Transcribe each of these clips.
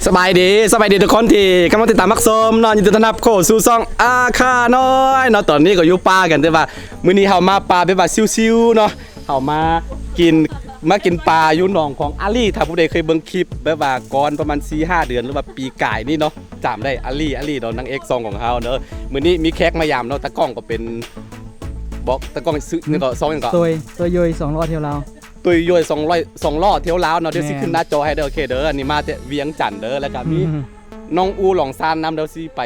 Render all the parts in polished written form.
สบายดีทุกคนที่กำลังติดตามมักชมนอนอยู่ต้อนรับโคสู่ซ่องอาคาน้อยเนาะตอนนี้ก็อยู่ป่ากันแต่ว่ามื้อนี้เฮามาป่าแบบว่าซิวๆเนาะเฮามากินปลาอยู่หนองของอาลี่ถ้าผู้ใดเคยเบิ่งคลิปแบบว่าก่อนประมาณ 4-5 เดือนหรือว่าปีก่ายนี่เนาะจำได้อาลี่เนาะนางเอกซองของเฮาเนาะมื้อนี้มีแขกมายามเนาะตะกล้องก็เป็นบอกตะกล้องซื้อนี่ก็ซองหยังก็ตัวย่อย2 ล้อเที่ยวลาวตุยย่อย2ล้อเที่ยวลาวเนาะเดี๋ยวสิขึ้นหน้าจอให้เด้อโอเคเด้ออันนี้มาแต่เวียงจันทน์เด้อแล้วก็มีน้องอูหลองซานนำเดี๋ยวสิไป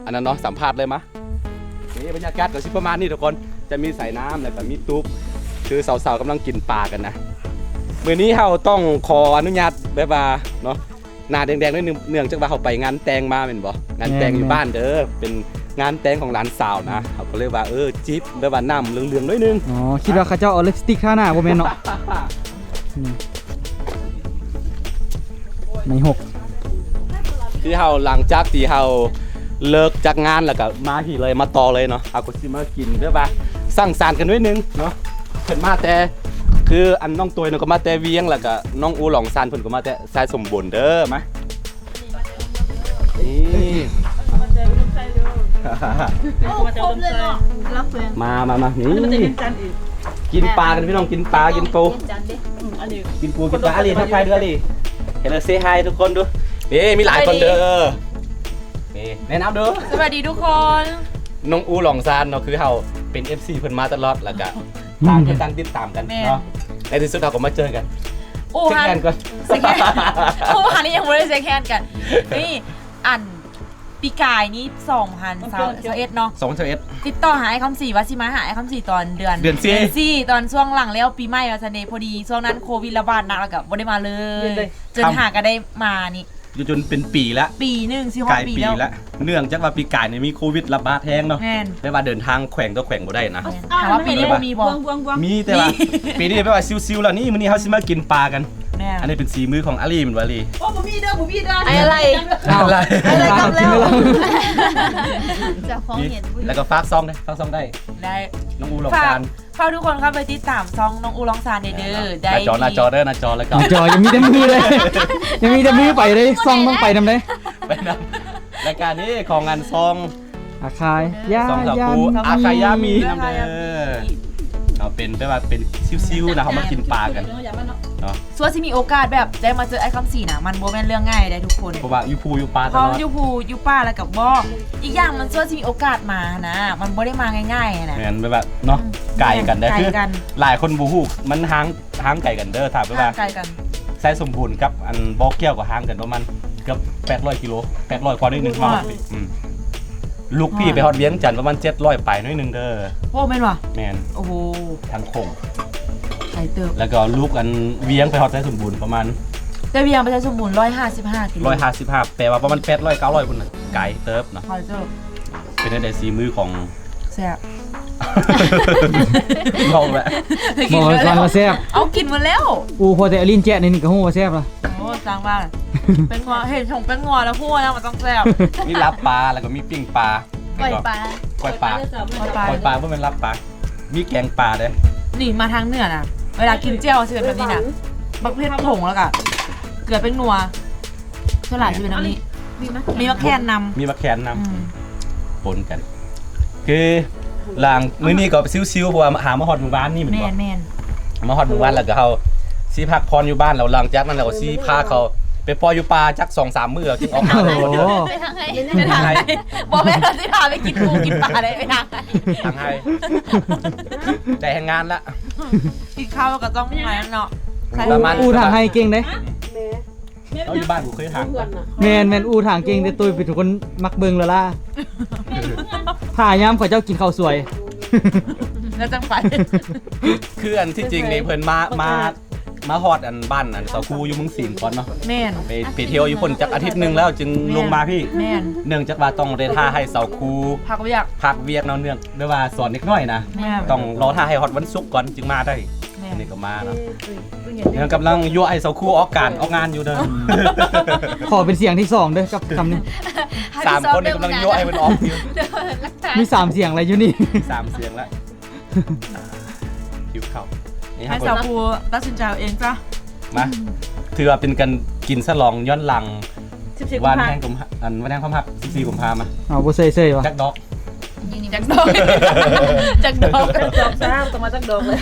อันนั้นเนาะสัมภาษณ์เลยมะนี่บรรยากาศก็สิประมาณนี้ทุกคนจะมีสายน้ำแล้วก็มีตุ๊บคือสาวๆกำลังกินปลากันนะมื้อนี้เฮาต้องขออนุญาตแบบว่าเนาะหน้าแดงๆด้วยเนื่องจากว่าเฮาไปงานแต่งมาแม่นบ่งานแต่งอยู่บ้านเด้อเป็นงานแต่งของหลานสาวนะเขาก็เลยว่าจิ๊บแบบว่าน้ำเหลืองๆหน่อยนึงอ๋อคิดว่าเขาเจ้าเอาลิปสติกทาหน้าบ่แม่นเนาะใน6คือเฮาหลังจากที่เฮาเลิกจากงานแล้วก็มาที่เลยมาต่อเลยเนาะเอาก็สิมากินแบบว่าสร้างสรรค์กันหน่อยนึงเนาะเพิ่นมาแต่คืออันน้องตัวเนาะก็มาแต่เวียงแล้วก็น้องอูหลองซานเพิ่นก็มาแต่ทรายสมบูรณ์เด้อมานี่มานี่กินปลากันพี่น้องกินปลากินปูกินปลาอะไรทักทายด้วยดิเห็นแล้วเซฮายทุกคนดูนี่มีหลายคนเด้อนี่แนะนำดู สวัสดีทุกคน น้องอูหลองซานเนาะคือเฮาเป็น FC เพิ่นมาตลอดแล้วก็ต่างติดตามกันเนาะในที่สุดเราก็มาเจอกันโอ้ฮัน ก่อน เซ็กแฮนโอ้ฮันนี่ยังไม่ได้เซ็กแฮนกันนี่อันปีกายนี่2021เนาะ2021ติดต่อหาไอ้คำ4ว่าสิมาหาไอ้คำ4ตอนเดือน4ตอนช่วงหลังแล้วปีใหม่ว่าซันเดย์พอดีช่วงนั้นโควิดระบาดหนักแล้วก็บ่ได้มาเลยจนหาก็ได้มานี่อยู่จนเป็นปีละปีนึงสิฮอดปีแล้วเนื่องจากว่าปีกายเนี่ยมีโควิดระบาดแฮงเนาะไม่ว่าเดินทางแขวงต่อแขวงบ่ได้นะถามว่าปีนี้มีบ่มีแต่ว่าปีนี้ไม่ว่าซิวๆแล้วนี่มื้อนี้เฮาสิมากินปลากันอันนี้เป็นสีมือของอาลีมันวะลีโอ้บ่มีเด้ออะไรทำแล้วจะฟ้องเห็นแล้วก็ฝากซองได้น้องอูหลองซานฝากทุกคนครับไปติดตามซองน้องอูหลองซานเด้อได้หน้าจอเด้อหน้าจอแล้วก็จอยังมีแต่มือเลยยังมีแต่มือไปเลยซองต้องไปนำได้ไปนำรายการนี้ของงานซองอาคายซองกับปูอาคายามีนำเด้อเราเป็นแบบว่าเป็นซิวๆนะเขามากินปลากันเนาะส่วนที่มีโอกาสแบบได้มาเจอไอ้คำ4นะมันโบแมนเรื่องง่ายได้ทุกคนเพราะว่าอยู่ภูอยู่ปลาตลอดอยู่ป่าแล้วกับบ่อีกอย่างมันส่วนที่มีโอกาสมานะมันบ่ได้มาง่ายๆนะเหมือนแบบเนาะไก่กันได้คือหลายคนบูฮู้มันห่างไก่กันเด้อถามว่าไก่กันไซส์สมบูรณ์กับอันบ่อเกี่ยวกับห่างกันประมาณเกือบ800 กิโล800กว่านิดนึงมาลูกพี่ไปฮอดเวียงจันทน์ประมาณ700ไปนิดนึงเด้อโอ้แม่นว่ะแม่นโอ้โหทางโคงไก่เติบแล้วก็ลูกอันเวียงไปฮอดไซส์สมบูรณ์ประมาณแต่เวียงไปไซส์สมบูรณ์155กิโล155แปลว่าประมาณ800 900พุ่นน่ะไก่เติบเนาะไก่เติบเป็นได้สีมือของแซ่บลองแหละบอกก่อนว่าแซ่บเอากินมาแล้วพอแต่อลินแจ๊ะนี่ก็ฮู้ว่าแซ่บล่ะโอ้สร้างบ้านเป็นงัวเห็นของเป็นงัวแล้วฮู้แล้วมันต้องแซ่บมีลับปลาแล้วก็มีปิ้งปลาก้อยปลาเพื่อเป็นลับปลามีแกงปลาด้วยนี่มาทางเหนือน่ะเวลากินเจียวจะเป็นแบบนี้น่ะบักเพชรผงแล้วก็เกลือเป็นนัวสลัดจะเป็นแบบนี้มีมะแคนนำปนกันคือหลังมื้อนี้ก็ซิวๆเพราะว่าหามาฮอดหมู่บ้านนี่เหมือนกันมาฮอดหมู่บ้านแล้วก็เฮาสิพักพรอยู่บ้านแล้วหลังจากนั้นเราก็สิพาเขาไปปล่อยอยู่ป่าจัก 2-3 มื้อจึงออกมาไปทางไหนบอกแม่เราสิพาไปกินปูกินปลาได้ไปทางไหนได้แห่งงานละกินข้าวก็ต้องมาเนาะประมาณทางให้เก่งเด้เอาอยู่บ้านกูเคยทางแม่นทางเก่งแต่ตุ้ยเป็นคนมักเบิ่งแล้วล่ะพายามเขาเจ้ากินข้าวสวยแล้วจังไปคืออันที่จริงนี่เพิ่นมาฮอดอันบ้านอันเสาคูอยู่เมืองศิลป์ก่อนเนาะแม่นไปเที่ยวอยู่พุ่นจักอาทิตย์นึงแล้วจึงลงมาพี่แม่นเนื่องจากว่าต้องได้ท่าให้เสาคูพักเวียกเนาะเนื่องด้วยว่าสอนเด็กน้อยนะต้องรอท่าให้ฮอดวันศุกร์ก่อนจึงมาได้นี่ก็มาเนาะกำลังยั่วไอ้เสาคูออกงานอยู่เด้อขอเป็นเสียงที่2เด้อกับคำนี้3คนนี่กำลังยั่วไอ้มันออกอยู่มี3เสียงอะไรอยู่นี่3เสียงแล้วคิวเข้าให้สาวปูตัดสินใจเองจ้ะมาถือว่าเป็นการกินฉลองย้อนหลัง 14 วันแห่งกุมภาอันวันแห่งความรัก14กุมภามา เอาบ่เซ่ๆวะ จักดอก จักดอกจักดอกจักซ้ำต้องมาจักดอกเลย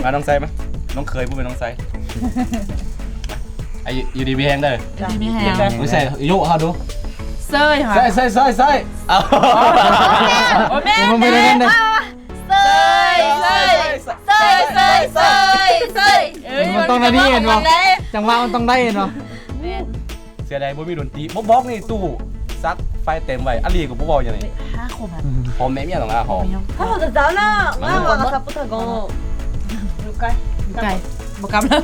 มาน้องไซมาน้องเคยพูดเป็นน้องไซไอ้อยู่ดีมีแฮงเด้อ มีแฮง ไม่ใช่โยกเขาดู เซยค่ะ ใส่เอา โอ้แม่ มันไม่ได้เล่นเด้อ เซยมันต้องได้เห็นบ่จังหวะมันต้องได้เห็นบ่ เสียดายบ่มีดนตรีบ่บอกนี่ตู้ซักไฟเต็มไว้อลีก็บ่บอกอย่างนี้ 5 คนอ่ะ หอมแม่เมียต้องหอม ไก่บ่กำแล้ว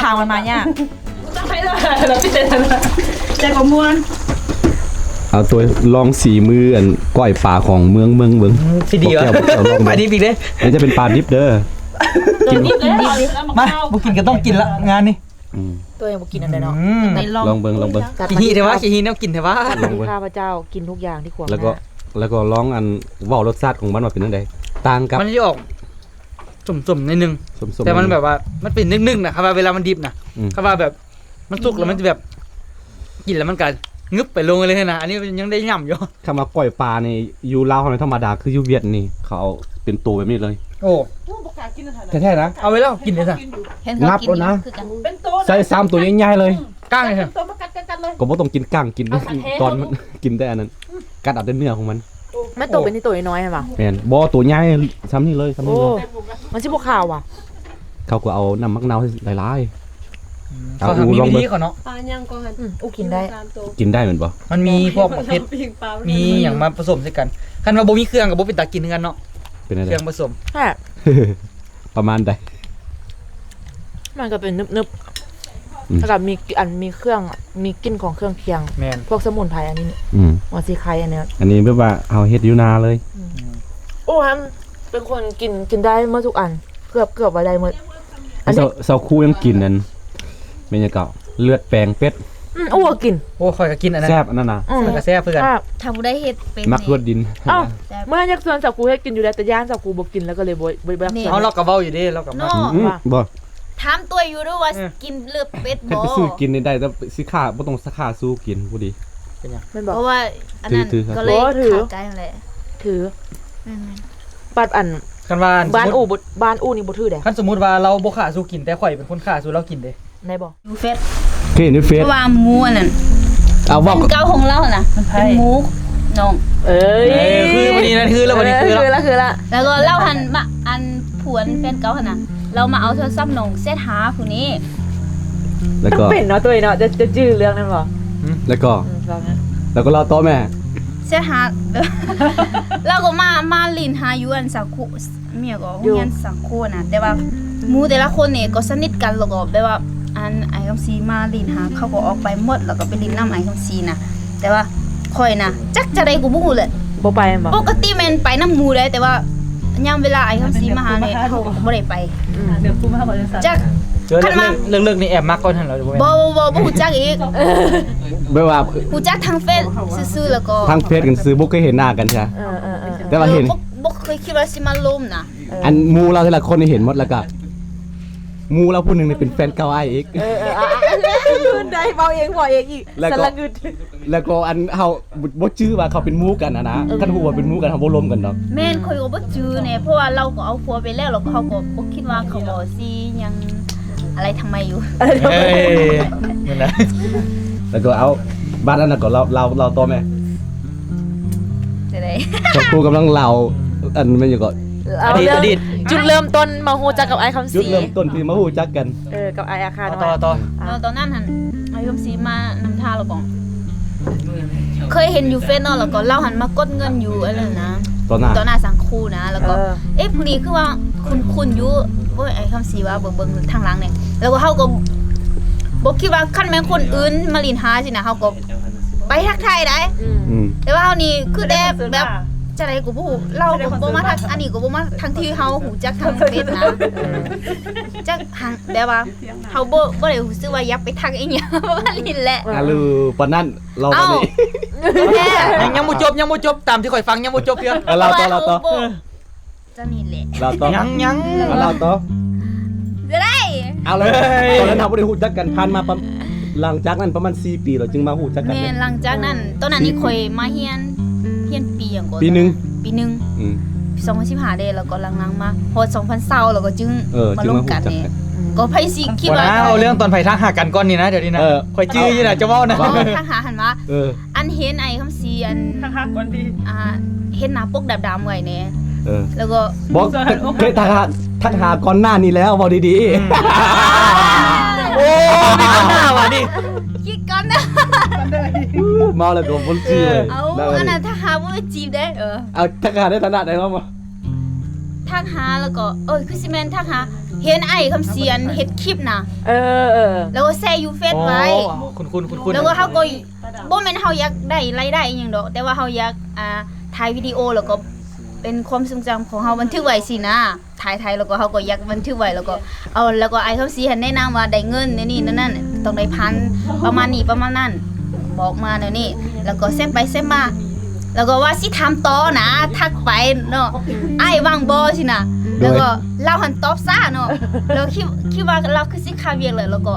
ทางมันมายาก เอาตัวลองสีมืออันก้อยปลาของเมืองเบิ่ง สิดีวะไปดิบอีกเด้ นี่จะเป็นปลาดิบเด้อ กินมาบ่กินก็ต้องกินละงานนี่ ตัวยังบ่กินอันใดเนาะ ใน ลองเบิ่ง ขี้หีเด้อวะขี้หีแนวกินเด้อวะ ข้าพเจ้ากินทุกอย่างที่ขวาง แล้วก็ลองอันเว้ารสชาติของมันว่าเป็นจังไดต่างกับ มันจะออกสุ่มๆนิดนึง สมๆ แต่มันแบบว่ามันเป็นนึ่งๆนะครับว่าเวลามันดิบนะ อืม ครับว่าแบบมันสุกแล้วมันจะแบบกินแล้วมันก็งึบไปลงเลยนะอันนี้มันยังได้ย่ำอยู่ คำว่าก้อยปลานี่อยู่ลาวธรรมดาคืออยู่เวียดนี่เขาเอาเป็นตัวแบบนี้เลย โอ้ แท้ๆนะ เอาไว้แล้วกินเลยสิ งับแล้วนะใส่3ตัวใหญ่ๆเลย ก้างเลยสิ ก็บ่ต้องกินก้างกินตอนมันกินได้อันนั้นกัดเอาแต่เนื้อของมัน ไม่โตเป็นที่ตัวน้อยใช่ป่ะ แม่นบ่ตัวใหญ่ซ้ำนี่เลยซ้ำ โอ้ นี่เลย มันชื่อพวกข่าวว่ะ เขาก็เอาน้ำมะนาวหลาย เขาทำมีวิธีเขาเนาะ อู้กินได้ ๆกินได้เหมือนบ่ มันมีพวกเผ็ดมีอย่างมาผสมด้วยกันคันว่าบ่มีเครื่องกับบ่เป็นตากินกันเนาะ เป็นอะไร เครื่องผสม แค่ ประมาณใด มันก็เป็นนึบ อืม ๆแล้วก็มีเครื่องมีกลิ่นของเครื่องเคียง แมน พวกสมุนไพรอันนี้ อืม หัวซีไคอันเนี้ย อันนี้แบบว่าเอาเฮ็ดอยู่นาเลย โอ้ฮัมเป็นคนกินได้เมื่อทุกอันเกือบว่าได้เมื่ออัน เซา นี้ เซาคู่ยังกินนั่นเป็นยังเก่าเลือดแปลงเป็ด โอ้กิน โอ้คอยก็กินอันนั้น แซ่บอันนั้นน่ะ มันก็แซ่บเพื่อน ถ้า ทำได้เฮ็ดเป็น มักรวดดิน เอ้าเมื่อยักษ์ส่วนสับกูให้กินอยู่แล้วแต่ย่านสับกูบ่กินแล้วก็เลยบ่อยากกิน เอาเรากับเว้าอยู่ดิเรากับ โน่ อืมบ่ ถามตัวอยู่ด้วยว่ากินเลือดเป็ด คัน บ่ ไปซื้อกินนี่ได้แต่สิค่าบ่ต้องค่าสู้กินผู้ดี มันบอก เพราะว่าอันนั้น ถือครับ ก็เลย ถือ ขาดใจนั่นแหละ ถือ แม่น ปัดอัน คันว่า บ้านอู่นี่บ่ถือเด้ คันสมมุติว่าเราบ่ขาสู้กินแต่ข่อยเป็นคนขาสู้เรากินเด้ ไหนบ่ ๆอยู่เฟส เคยเห็นในเฟ เพ ซ ราะว่าหมูอันนั้น เอาว่า เป็นเก้าของเราน่ะเป็นหมูน้อง เอ้ย คือวันนี้นั่นคือแล้ววันนี้คือแล้ว คือละ แล้วก็เล่าหันมาอันผวนแฟนเก่าหั่นน่ะเรามาเอาโทรศัพท์น้องเซตหาผู้นี้ แล้วก็ เป็นเนาะตัวเองเนาะจะจื้อเรื่องนั้นบ่ แล้วก็ ฟังนะ แล้วก็เล่าต่อแม่ เซตหา เราก็มาลินหาอยู่อันสังคูเมียก็เรียนสังคูน่ะแต่ว่าหมูแต่ละคนนี่ก็สนิทกันแล้วก็แบบว่าอันไอ้คำซีมาลินหาเขาก็ออกไปหมดแล้วก็ไปลินน้ำไอ้คำซีน่ะแต่ว่าข่อยน่ะจักจะได้กูบ่ฮู้เลย บ่ไปบ่ ปกติแม่นไปน้ำหมูเลยแต่ว่ายามเวลาไอ้คำซีมาหาเนี่ยเขาก็บ่ได้ไปจัก เรื่องนี้แอบมักก่อนหั่นเหรอบ่แม่น บ่ฮู้จักอีก แบบว่า ฮู้จักทางเฟซซื่อๆแล้วก็ ทางเฟซกันซื้อบ่เคยเห็นหน้ากันใช่ แต่ว่าเห็น บ่เคยคิดว่าสิมาล้มนะ อันหมูเราแต่ละคนนี่เห็นหมดแล้วก็หมูเราผู้หนึงนี่เป็นแฟนเก่าอ้ายอีก ได้เบาเองบ่เองอีก แล้วก็ สละงึด แล้วก็อันเฮาบ่ชื่อว่าเขาเป็นหมูกันนะคันฮู้ว่าเป็นหมูกันเฮาบ่ล้มกันดอก แม่นข่อยก็บ่จื้อแน่เพราะว่าเราก็เอาผัวไปแล้วแล้วเขาก็บ่คิดว่าเขาบ่สิยังอะไรทำไมอยู่ เอ้ยนั่นนะ แล้วก็เอาบ้านนั้นน่ะก็เราต่อแม่ จะได้ ชมพูกำลังเล่าอันมันอยู่ก็ เอา อ เรื่อง ดีต จุดเริ่มต้นมาฮู้จักกับไอ้คำ จุด ศรี เริ่มต้นที่มาฮู้จักกัน กับไอ้อาคาร ต่อ แล้วตอนนั้นหั่นไอ้คำสีมานำทางเราก็เคยเห็นอยู่เฟซเนาะแล้วก็เราหันมากดเงินอยู่อะไรนะ ตอนหน้า ต่อหน้าสังคูนะแล้วก็เอ๊ะผู้นี้คือว่าคุณอยู่โอ้ยไอ้คำสีว่าเบิ่งทางหลังเนี่ยแล้วก็เฮาก็บ่คิดว่าคันแม่นคนอื่นมาลินหาสินะเฮาก็ไปทักทายได้ อืม แต่ว่าเฮานี่คือแบบจะได้กูบ่ฮู้เราก็บ่มาทักอันนี้ก็บ่มาทางที่เฮาฮู้จักทางเฟซนะจักทางแบบว่าเฮาบ่ได้รู้สึกว่าอยากไปทักอีหยังว่าลินแหละ อ่ะลือปานนั้นเราตอนนี้ แม่ ยังบ่จบตามที่ข่อยฟังยังบ่จบเพียง เราต่อ จะนี่แหละ เราต่อ ยัง เราต่อ จะได้ เอาเลยตอนนั้นเราบ่ได้ฮู้จักกันผ่านมา หลังจากนั้นประมาณ4ปีเราจึงมาฮู้จักกัน แม่ เนี่ย หลังจากนั้นตอนนั้นนี่ข่อยมาเฮียนปีหยังก่อน ปีหนึ่ง ปีหนึง อืม 2015เด้แล้วก็หลังๆมาพอ2020แล้วก็จึง มา จึ ล ง ง มาฮู้ กัน จัก นี่ กัน ก็ไผสิคิด บ่ ว่า นะเอาเรื่องตอนไผทักหากันก่อนนี่นะเดี๋ยวนี้นะ เออ ข่อยจื้ออยู่น่ะจะเว้านะ บ่ทางหาหันมา เออ อันเห็นไอ้คำซีอัน ฮักๆก่อนดี เห็นหน้าปกดำๆไว้แน่ เออ แล้วก็ บอกเคยทักหาก่อนหน้านี้แล้วบอกดี โอ้มีคนหน้าว่ะนี่ คิดก่อนนะ ๆเมาแล้วก็บ่จีเลย เอาอันนั้นถ้าหาว่าไปจีบได้เอาทักหาได้ฐานะได้เนาะมา ทักหาแล้วก็คือสิแม่นทักหาเห็นไอ้คำเสียนเฮ็ดคลิปน่ะ เออ แล้วก็แซ่อยู่เฟซไว้ คุณ แล้วก็เฮาก็บ่แม่นเฮาอยากได้รายได้อีหยังดอก แต่ว่าเฮาอยากถ่ายวิดีโอแล้วก็เป็นความทรงจำของเฮาบันทึกไว้สินะถ่ายแล้วก็เฮาก็อยากบันทึกไว้แล้วก็เอาแล้วก็ไอ้คำสีหันแนะนำว่าได้เงินนี่นั่นต้องได้พันประมาณนี้ประมาณนั้นบอกมาแนวนี้แล้วก็เซ็นไปเซ็นมาแล้วก็ว่าสิทำต่อนะทักไปเนาะไอ้วางบ่สินะแล้วก็เราหันตอบซ่าเนาะแล้วคิดว่าเราคือสิคาเวียกเลยแล้วก็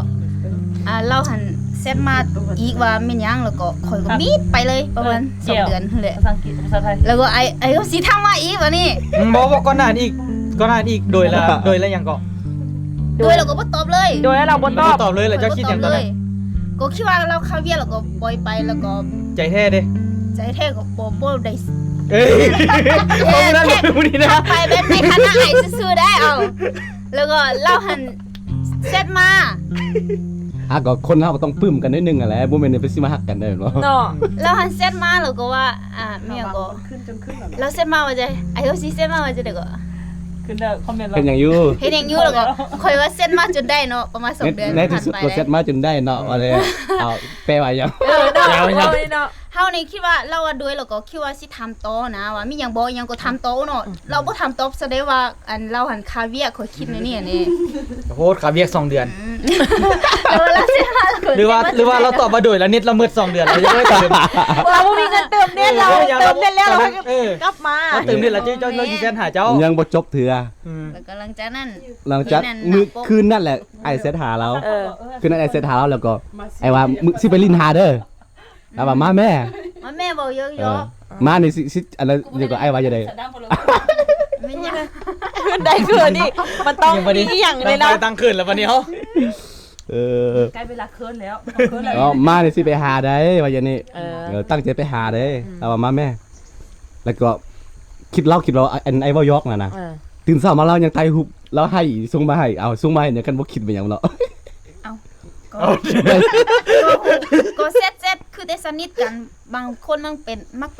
เราหันเซ็นมาอีกว่าแม่นหยังแล้วก็ข่อยก็มีดไปเลยประมาณ2 เดือนนั่นแหละ ภาษาอังกฤษภาษาไทย แล้วก็ไอ้ก็สิทำมาอีกว่านี่ บอกก่อนหน้านี้อีกโดยละยังก็ โดยเราก็บ่ตอบเลย โดยแล้วเราบ่ตอบ ตอบเลยแล้วเจ้าคิดหยังตอนนั้น ก็คิดว่าเราคาเวียกแล้วก็ปล่อยไปแล้วก็ ใจแท้เด้ ใจแท้ก็บ่ได้ เอ้ยบ่นั่นบ่นี่นะ ไปเป็นในคณะไอ้ซื่อๆได้เอาแล้วก็เราหันเสร็จมา ก็คนเฮาก็ต้องปลื้มกันนิดนึงอ่ะแหละบ่แม่นไปสิมาฮักกันได้เนาะ เนาะ เราหันเสร็จมาแล้วก็ว่าแม่ก็เราเสร็จมาว่าจะไอ้เขาสิเสร็จมาว่าจะเด็กก็ ขึ้นได้คอมเมนต์ เป็นอย่างอยู่ เฮ็ดหยังอยู่แล้วก็ค่อยว่าเสร็จมาจนได้เนาะประมาณ2 เดือน ในที่สุดก็เสร็จมาจนได้เนาะว่าเลยเอาแปลว่าหยัง เนาะ เฮานี่คิดว่าเราว่าด้วยแล้วก็คิดว่าสิทำต่อนะว่ามีหยังบ่หยังก็ทำต่อเนาะเราบ่ทำต่อแสดงว่าอันเราหันคาเวียค่อยคิดในนี่นี่ โหขาเวียก2 เดือน แล้วเสร็จมาแล้วก็ หรือว่าเราตอบมาโดยแล้วนิดละมืด2 เดือนเรายังไม่เติม เราบ่มีเงินเติมเน็ตเราเติมเน็ตแล้วเรากลับมา เราเติมเน็ตแล้วเจ้าเราสิแซนหาเจ้า ยังบ่จบเถื่อ แล้วก็หลังจากนั้น หลังจากมื้อคืนนั่นแหละไอ้เซตหาเราคืนนั้นไอ้เซตหาเราแล้วก็ไอ้ว่ามึงสิไปลินหาเด้อแล้วว่ามาแม่ แม่บอกเยอะ มานี่สิอันนั้นเดี๋ยวก็ไอ้ว่าจะได้ ๆไม่ยัง ได้คือนี่มันต้องมีอย่างเลย เรา เนาะ ตั้งคืนแล้ววันนี้เฮา ใกล้เวลาเคิร์นแล้ว มานี่สิไปหาได้ว่าอย่างนี้ตั้งใจไปหาได้แล้วว่ามาแม่ แล้วก็คิดเราอันไอ้ว่ายอกน่ะนะตื่นเช้ามาเรายังไตหุบเราให้ส่งมาให้เอาส่งมาให้เนี่ยกันบ่คิดไปหยังเนาะ ก็เซ็ตคือได้สนิทกันบางคนมักเ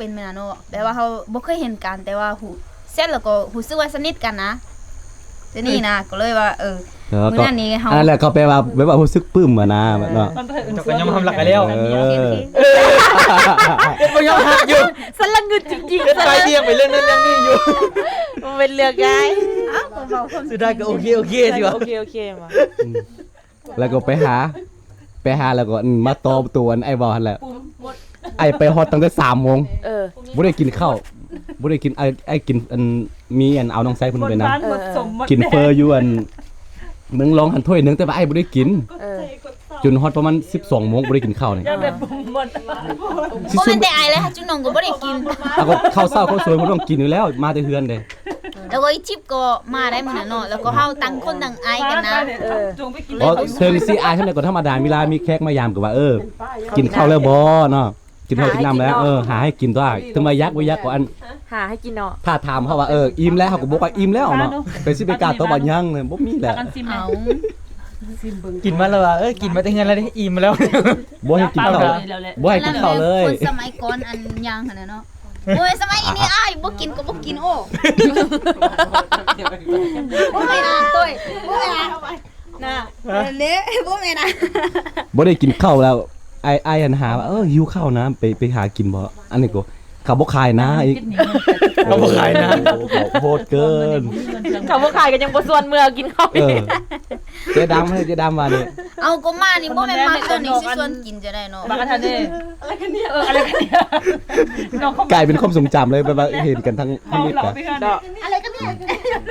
ป็นแม่เนาะแต่ว่าเขาบ่เคยเห็นกันแต่ว่าหูเซ็ตแล้วก็หูสึกว่าสนิทกันนะแต่นี่นะก็เลยว่ามื้อนั้นนี่เฮา อันนั้นแหละเขาแปลว่าแบบว่ารู้สึกปลื้มอะนะแบบเนาะ เจ้าก็ยังทำหลักกันแล้ว เป็นบ่ยอมหักอยู่ สลังงึดจริง เป็นไปเดียงไปเรื่องนั้นเรื่องนี้อยู่ มันเป็นเรื่องไง สุดท้ายก็โอเคสิวะ โอเคมา แล้วก็ไปหาแล้วก็มาตอบตัวไอ้บอลแหละไอ้ไปฮอดตั้งแต่3 โมงบ่ได้กินข้าวบ่ได้กินไอ้กินอันมีอันเอาน้องไซเพิ่นไปนะกินเฟอร์อยู่อันเมืองรองหันถ้วยนึงแต่ว่าไอ้บ่ได้กินจนฮอดประมาณ12 โมงบ่ได้กินข้าวนี่ แบบหมด บ่แม่นแต่อายเลยค่ะจุน้องก็บ่ได้กิน แล้วก็ข้าวเช้าข้าวสวยบ่ต้องกินอยู่แล้วมาแต่เฮือนเด้ แล้วก็อีจิบก็มาได้มื้อนั้นเนาะแล้วก็เฮาตั้งคนตั้งอายกันนะ อ๋อเชิงซีอาใช่ไหมก็ธรรมดามีแขกมายามก็ว่ากินข้าวแล้วบ่เนาะกินข้าวกินน้ำแล้วหาให้กินตัวถึงมายักก็อัน หาให้กินเนาะ ถ้าถามเขาว่าอิ่มแล้วเขาก็บอกว่าอิ่มแล้วเนาะไปสิไปกล้าตอบว่ายังเลยบ่มีแหละ เอา กินมาแล้วกินมาแต่เงินแล้วอิ่มมาแล้ว บ่ให้กินข้าวบ่ให้กินข้าวเลย คนสมัยก่อนอันยังหั่นน่ะเนาะโอ้ยสมัยนี้อ้ายบ่กินก็บ่กินโอ้บ่แม่นตุ้ยบ่แม่นเอาไปน่ะเละบ่แม่น บ่ได้กินข้าวแล้วไอ้หันหาว่าหิวข้าวนะไปหากินบ่อันนี้ก็เขาบ่ขายนะอีก เขาบ่ขายนะ โหดเกิน เขาบ่ขายกันยังบ่ส่วนเมื่อกินข้าว เจ๊ดำมานี่ เอาก็มานี่บ่แม่นมาตอนนี้สิชวนกินจะได้เนาะ บางทันเด้อะไรกันเนี่ยอะไรกันเนี่ยน้องเขา กลายเป็นความทรงจำเลยแบบว่าเห็นกันทั้ง เมา นิด เหล่า กัน ไปกัน อะไรกันเนี่ย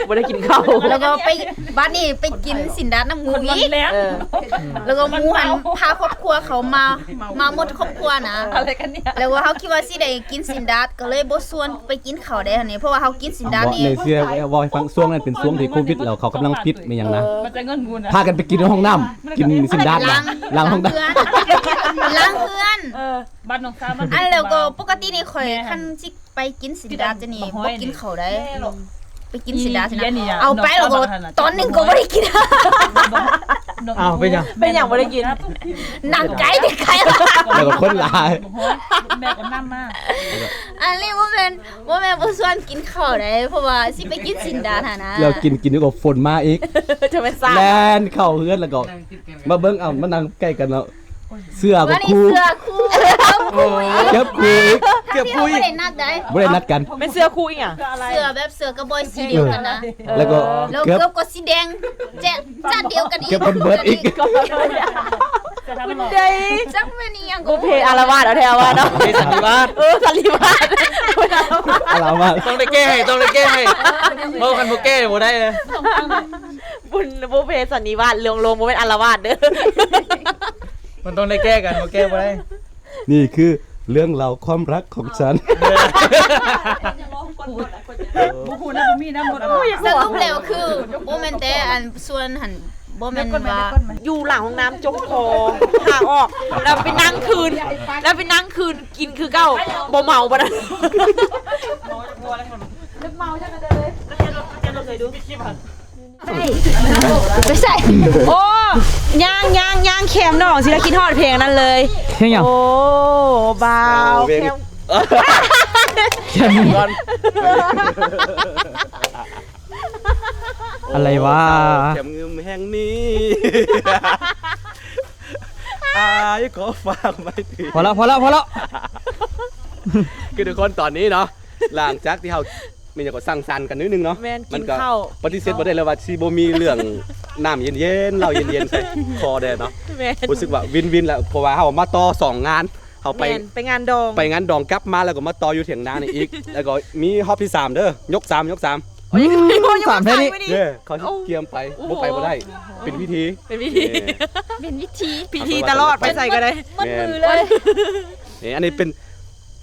บ่ได้กินข้าว แล้วก็ไปบ้านนี้ไปกินสินดาดน้ำหมู คนมัน อีก แล้ว แล้วก็หมูหันพาครอบครัวเขามาหมดครอบครัวนะ อะไรกันเนี่ย แล้วว่าเขาคิดว่าสิได้กินสินดาดก็เลยบ่ชวนไปกินข้าวได้หั่นนี่เพราะว่าเขากินสินดาด บ่ นี่ ในเสื้อวอยฟังช่วงนั้นเป็นช่วงที่โควิดแล้วเขากำลังปิดไม่ยังนะ มันจะเงินงูนะ พากันไปกินในห้องน้ำกินสินดาดนะล้างห้องน้ำ ล้างเพื่อน บ้านน้องสาวมัน อันแล้วก็ปกตินี่ข่อยคันสิไปกินสินดาดจะนี่บ่กินข้าวได้ไปกินสินดาดนะเอาไปแล้วก็ตอนหนึงก็บ่ได้กิน อ้าวเป็นยัง เป็นอย่างบ่ได้กิน หนังไก่เด็กไก่ละ แล้วก็คนหลาย แม่ก็น้ำมาก อันนี้บ่แม่นบ่ชวนกินข้าวได้เพราะว่าสิไปกินสินดาดหั่นนะ แล้วกินนี่ก็ฝนมาอีก จะไม่ซ่า แลนเข้าเฮือนแล้วก็มาเบิ่งเอามานั่งใกล้กันแล้วเสื้อก็ ว่านี่ คู่ เสื้อคู่ เก็บคู่อีกเก็บคู่อี บ่ ก ได้นัดได้ บ่ได้นัดกัน เป็นเสื้อคู่อีกอ่ะ เสื้อแบบเสื้อกระบอยสีเดียวกันนะ แล้วก็ แล้ว เก็บ เกือบก็สีแดงแจ๊ะจ้าเดียวกันอีก เก็บเป็นเบิร์ดอีก คุณเดย์ จังแม่นอีหยัง กูเพอารวาสเอาแถวว่าเนาะ เพสันนิวาส สันนิวาส อะไรวะ ต้องได้แก้ให้ต้องได้แก้ให้เมื่อกันโบแก้บ่ได้เลย บุญบุเพสันนิวาสลงโมเป็นอารวาสเด้อ มันต้องได้แก้กันโบแก้บ่ได้ นี่คือเรื่องราวความรักของฉัน บุคูนะบุมีน้ำหมด สรุปแล้วคือบ่แม่นแต่อันส่วนหันบ่แม่นว่า อยู่หลังห้องน้ำจงคอหางออก แล้วไปนั่งคืน กินคือเก้าบ่เมาบ่นะ ไม่ใช่ โอ้ย่างเค็มน้องสิแล้วคิดฮอดเพลงนั้นเลย เที่ยงยัง โอ้บาวเค็ม เที่ยงยังอะไรวะ แถมเงิมแห่งนี้อายขอฝากไว้ถึง พอแล้ว คือทุกคนตอนนี้เนาะหลังจากที่เรามีอย่างก็สั่งสรรค์กันนิดนึงเนาะ แม่นกิน ก็ ข้าว ปฏิเสธบ่ได้เลยว่าสิบ่มีเรื่องน้ำเย็นๆเหล้าเย็นๆใส่คอได้เนาะ แม่น รู้สึกว่าวินแล้วเพราะว่าเฮามาต่อ2งานเฮาไป แม่นไปงานดอง ไปงานดองกลับมาแล้วก็มาต่ออยู่เถียงนานี่อีก แล้วก็มีฮอบที่3เด้อยก3 สามแค่นี้ เด้อเขาสิเกียมไปบ่ไปบ่ได้เป็นพิธี เป็นพิธี เป็นวิธี พิธีตลอดไปใส่ก็ได้ มันมือเลย นี่อันนี้เป็น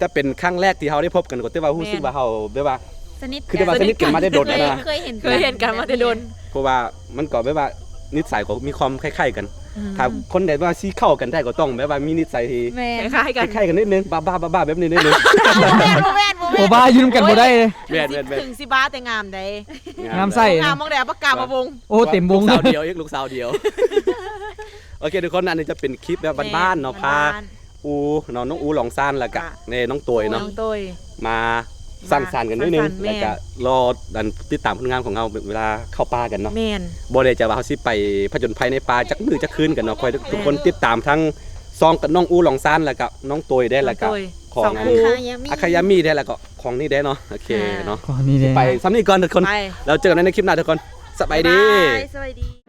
จะเป็นครั้งแรกที่เราได้พบกันก็แต่ว่ารู้สึกว่าเราแบบว่า สนิท คือได้ว่าสนิทกันมาได้โดนแล้วนะ เคยเห็น เคยเห็นกันมาแต่โดน เพราะว่ามันก็แบบว่านิสัยก็มีความคล้ายๆกัน ถ้าคนใดว่าซีเข้ากันได้ก็ต้องแบบว่ามีนิสัยที่ แม่ คล้ายๆกัน คล้ายๆกันนิดนึงบ้าๆแบบนี้นิดนึง โอ้บ้ายืนกันบ่ได้เลย แม่น ถึงสิบ้าแต่งามได้ งามไส้ งามมองแดดประกาศมาวง โอ้เต็มวง ลูกสาวเดียวลูกสาวเดียวโอเคทุกคนอันนี้จะเป็นคลิปแบบบ้านๆเนาะพาอูน้องอูหลองซานแล้วก็ในน้องตวยเนาะ น้องตุ้ย มาสั่งสรรค์กันนิดนึง สั่งสรรค์แม่ แล้วก็รอดันติดตามผลงานของเราเวลาเข้าป่ากันเนาะ แมน บ่ได้จะว่าเขาสิไปผจญภัยในป่าจักมือจักคืนกันเนาะคอยทุกคนติดตามทั้งซองกับน้องอูหลองซานแล้วก็น้องตวยได้แล้วก็ น้องตุ้ย ของ สอง อัน คู่ อาคายามีได้แล้วก็ของนี่ได้เนาะโอเคเนาะ อ๋อนี่เลย ไปซ้ำนี่ก่อนทุกคน ไป แล้วเจอกันในคลิปหน้าทุกคนสบายดี สวัสดี